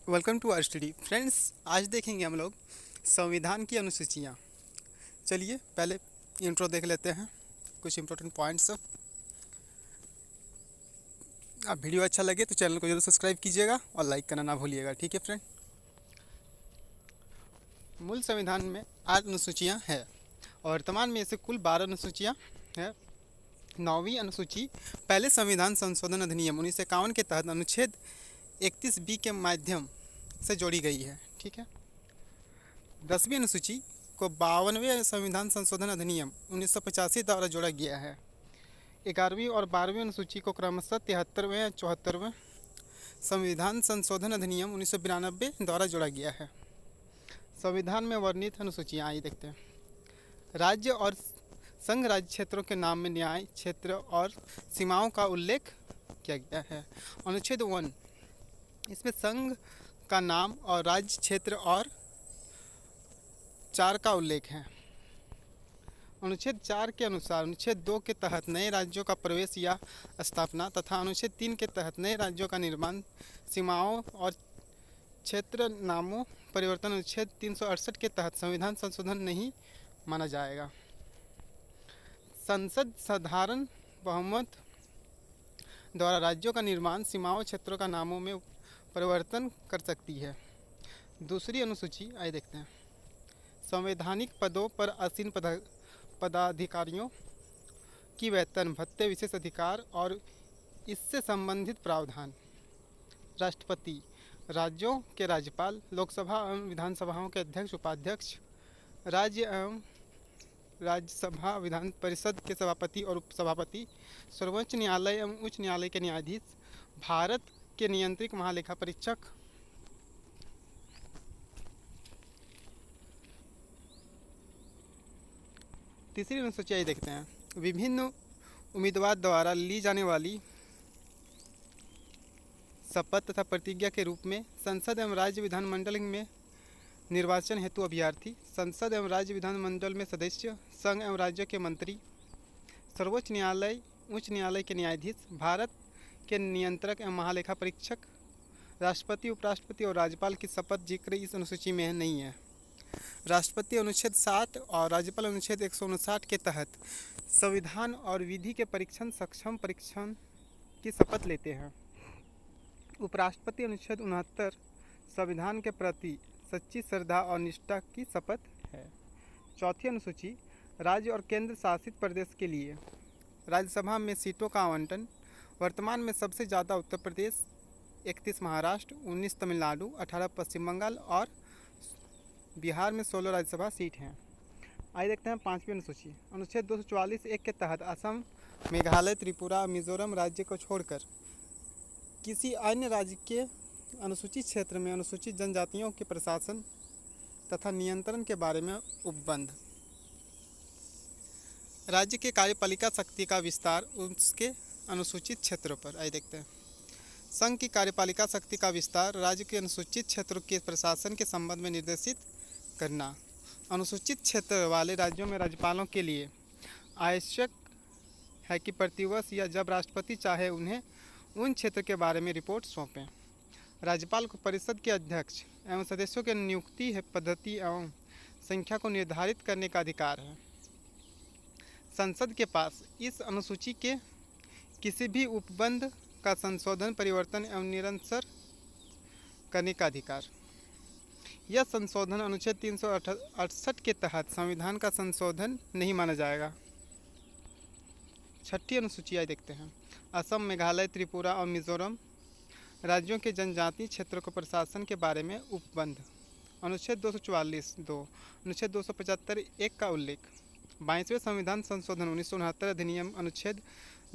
Welcome to our study friends. आज देखेंगे हम लोग संविधान की अनुसूचियाँ। चलिए पहले इंट्रो देख लेते हैं, कुछ इंपॉर्टेंट पॉइंट्स। आप वीडियो अच्छा लगे तो चैनल को जरूर सब्सक्राइब कीजिएगा और लाइक करना ना भूलिएगा, ठीक है फ्रेंड। मूल संविधान में 8 अनुसूचियाँ हैं और वर्तमान में ऐसे कुल 12 अनुसूचियाँ हैं। 9वीं अनुसूची पहले संविधान संशोधन अधिनियम 1951 के तहत अनुच्छेद 31B के माध्यम से जोड़ी गई है, ठीक है। 10वीं अनुसूची को 52वें संविधान संशोधन अधिनियम 1985 द्वारा जोड़ा गया है। 11वीं और 12वीं अनुसूची को क्रमशः 73वें और 74वें संविधान संशोधन अधिनियम 1992 द्वारा जोड़ा गया है। संविधान में वर्णित अनुसूचियाँ आइए देखते हैं। राज्य और संघ राज्य क्षेत्रों के नाम में न्याय क्षेत्र और सीमाओं का उल्लेख किया गया है। अनुच्छेद 1 इसमें संघ का नाम और राज्य क्षेत्र और 4 का उल्लेख है। अनुच्छेद 4 के अनुसार अनुच्छेद 2 के तहत नए राज्यों का प्रवेश या स्थापना तथा अनुच्छेद 3 के तहत नए राज्यों का निर्माण, सीमाओं और क्षेत्र नामों परिवर्तन अनुच्छेद 368 के तहत संविधान संशोधन नहीं माना जाएगा। संसद साधारण बहुमत द्वारा राज्यों का निर्माण, सीमाओं, क्षेत्रों का नामों में परिवर्तन कर सकती है। दूसरी अनुसूची आइए देखते हैं। संवैधानिक पदों पर आसीन पदाधिकारियों की वेतन भत्ते, विशेष अधिकार और इससे संबंधित प्रावधान। राष्ट्रपति, राज्यों के राज्यपाल, लोकसभा एवं विधानसभाओं के अध्यक्ष, उपाध्यक्ष, राज्य एवं राज्यसभा विधान परिषद के सभापति और उपसभापति, सर्वोच्च न्यायालय एवं उच्च न्यायालय के न्यायाधीश, भारत के नियंत्रक महालेखा परीक्षक, तीसरी अनुसूची देखते हैं। विभिन्न उम्मीदवार द्वारा ली जाने वाली शपथ तथा प्रतिज्ञा के रूप में संसद एवं राज्य विधानमंडल में निर्वाचन हेतु अभ्यर्थी, संसद एवं राज्य विधानमंडल में सदस्य, संघ एवं राज्य के मंत्री, सर्वोच्च न्यायालय, उच्च न्यायालय के न्यायाधीश, भारत के नियंत्रक एवं महालेखा परीक्षक, राष्ट्रपति, उपराष्ट्रपति और राज्यपाल की शपथ जिक्र इस अनुसूची में नहीं है। राष्ट्रपति अनुच्छेद 7 और राज्यपाल अनुच्छेद 159 के तहत संविधान और विधि के परीक्षण सक्षम परीक्षण की शपथ लेते हैं। उपराष्ट्रपति अनुच्छेद 69 संविधान के प्रति सच्ची श्रद्धा और निष्ठा की शपथ है। चौथी अनुसूची राज्य और केंद्र शासित प्रदेश के लिए राज्यसभा में सीटों का आवंटन। वर्तमान में सबसे ज़्यादा उत्तर प्रदेश, 31 महाराष्ट्र, 19 तमिलनाडु, 18 पश्चिम बंगाल और बिहार में 16 राज्यसभा सीट हैं। आइए देखते हैं 5वीं अनुसूची। अनुच्छेद 244(1) के तहत असम, मेघालय, त्रिपुरा, मिजोरम राज्य को छोड़कर किसी अन्य राज्य के अनुसूचित क्षेत्र में अनुसूचित जनजातियों के प्रशासन तथा नियंत्रण के बारे में उपबंध। राज्य के कार्यपालिका शक्ति का विस्तार उसके अनुसूचित क्षेत्रों पर। आइए देखते हैं। संघ की कार्यपालिका शक्ति का विस्तार राज्य के अनुसूचित क्षेत्रों के प्रशासन के संबंध में निर्देशित करना। अनुसूचित क्षेत्र वाले राज्यों में राज्यपालों के लिए आवश्यक है कि प्रतिवर्ष या जब राष्ट्रपति चाहे उन्हें उन क्षेत्र के बारे में रिपोर्ट सौंपें। राज्यपाल को परिषद के अध्यक्ष एवं सदस्यों की नियुक्ति है पद्धति एवं संख्या को निर्धारित करने का अधिकार है। संसद के पास इस अनुसूची के किसी भी उपबंध का संशोधन, परिवर्तन एवं निरंतर करने का अधिकार। यह संशोधन अनुच्छेद 368 के तहत संविधान का संशोधन नहीं माना जाएगा। छठी अनुसूची देखते हैं। असम, मेघालय, त्रिपुरा और मिजोरम राज्यों के जनजातीय क्षेत्रों को प्रशासन के बारे में उपबंध। अनुच्छेद 244(2), अनुच्छेद 275(1) का उल्लेख। 22वें संविधान संशोधन 1969 अधिनियम अनुच्छेद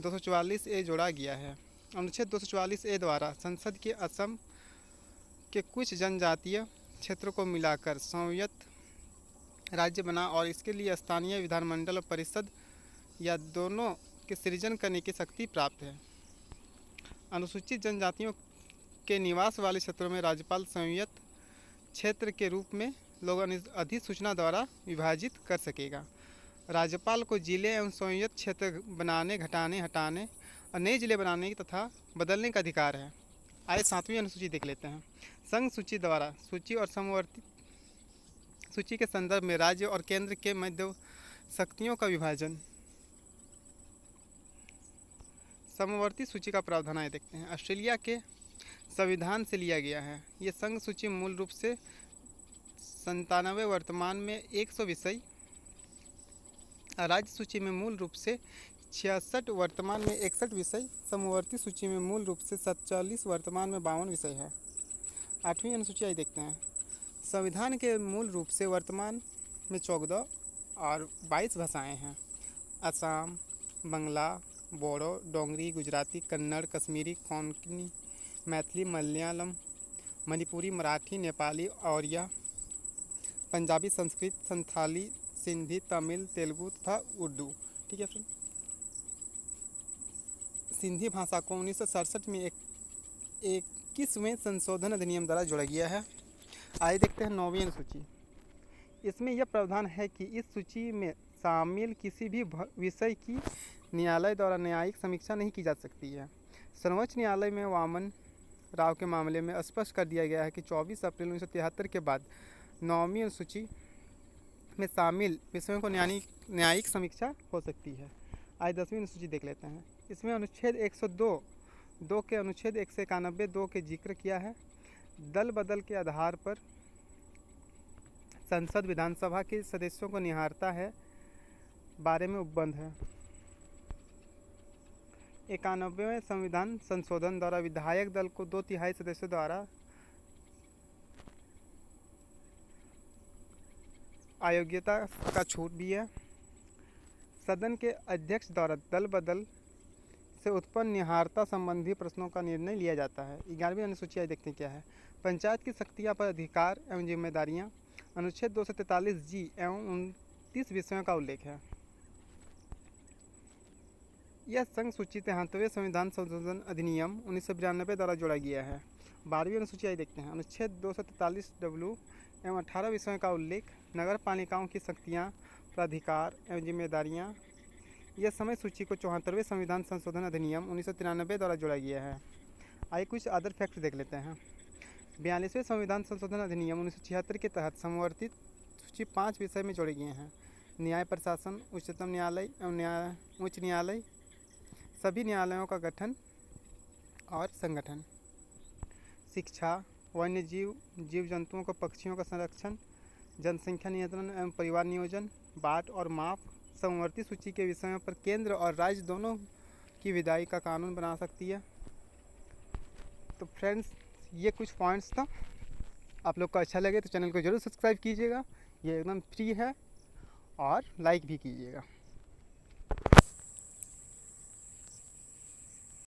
244(a) जोड़ा गया है। अनुच्छेद 244(a) द्वारा संसद के असम के कुछ जनजातीय क्षेत्रों को मिलाकर संयुक्त राज्य बना और इसके लिए स्थानीय विधानमंडल और परिषद या दोनों के सृजन करने की शक्ति प्राप्त है। अनुसूचित जनजातियों के निवास वाले क्षेत्रों में राज्यपाल संयुक्त क्षेत्र के रूप में लोगों अधिसूचना द्वारा विभाजित कर सकेगा। राज्यपाल को जिले एवं संयुक्त क्षेत्र बनाने, घटाने, हटाने और नए जिले बनाने तथा बदलने का अधिकार है। आइए 7वीं अनुसूची देख लेते हैं। संघ सूची द्वारा सूची और समवर्ती सूची के संदर्भ में राज्य और केंद्र के मध्य शक्तियों का विभाजन। समवर्ती सूची का प्रावधान आइए देखते हैं। ऑस्ट्रेलिया के संविधान से लिया गया है। ये संघ सूची मूल रूप से 97 वर्तमान में 100 विषय, राज्य सूची में मूल रूप से 66 वर्तमान में 61 विषय, समवर्ती सूची में मूल रूप से 47 वर्तमान में 52 विषय है। 8वीं अनुसूची आई देखते हैं। संविधान के मूल रूप से वर्तमान में 14 और 22 भाषाएं हैं। असम, बंगला, बोडो, डोगरी, गुजराती, कन्नड़, कश्मीरी, कोंकणी, मैथिली, मलयालम, मणिपुरी, मराठी, नेपाली, ओड़िया, पंजाबी, संस्कृत, संथाली, सिंधी, तमिल, तेलुगु तथा उर्दू। ठीक है फ्रेंड। सिंधी भाषा को 1967 में 21वें संशोधन अधिनियम द्वारा जोड़ा गया है। आइए देखते हैं 9वीं अनुसूची। इसमें यह प्रावधान है कि इस सूची में शामिल किसी भी विषय की न्यायालय द्वारा न्यायिक समीक्षा नहीं की जा सकती है। सर्वोच्च न्यायालय में वामन राव के मामले में स्पष्ट कर दिया गया है कि 24 अप्रैल 1973 के बाद 9वीं अनुसूची में शामिल विषयों को न्यायिक समीक्षा हो सकती है। आज 10वीं अनुसूची देख लेते हैं। इसमें अनुच्छेद 102 के अनुच्छेद 191 के जिक्र किया है। दल बदल के आधार पर संसद विधानसभा के सदस्यों को निहारता है बारे में उपबंध है। 91वें संविधान संशोधन द्वारा विधायक दल को 2/3 सदस्यों द्वारा अयोग्यता का छूट भी है। सदन के अध्यक्ष द्वारा दल बदल से उत्पन्न निहारता संबंधी प्रश्नों का निर्णय लिया जाता है। 11वीं अनुसूची आज देखते हैं क्या है। पंचायत की शक्तियां पर अधिकार एवं जिम्मेदारियां। अनुच्छेद 243G एवं 29 विषयों का उल्लेख है। यह संघ सूची 73वें संविधान संशोधन अधिनियम 1992 द्वारा जोड़ा गया है। 12वीं अनुसूची आई देखते हैं। अनुच्छेद 243W एवं 18 विषयों का उल्लेख। नगर पालिकाओं की शक्तियाँ, प्राधिकार एवं जिम्मेदारियाँ। यह समय सूची को 74वें संविधान संशोधन अधिनियम 1993 द्वारा जोड़ा गया है। आइए कुछ अदर फैक्ट देख लेते हैं। 42वें संविधान संशोधन अधिनियम 1976 के तहत समवर्ती सूची 5 विषय में जोड़े गए हैं। न्याय प्रशासन, उच्चतम न्यायालय एवं उच्च न्यायालय, सभी न्यायालयों का गठन और संगठन, शिक्षा, वन्य जीव, जीव जंतुओं को पक्षियों का संरक्षण, जनसंख्या नियंत्रण एवं परिवार नियोजन, बाट और माप। समवर्ती सूची के विषयों पर केंद्र और राज्य दोनों की विधायी का कानून बना सकती है। तो फ्रेंड्स, ये कुछ पॉइंट्स था। आप लोग को अच्छा लगे तो चैनल को ज़रूर सब्सक्राइब कीजिएगा। ये एकदम फ्री है और लाइक भी कीजिएगा।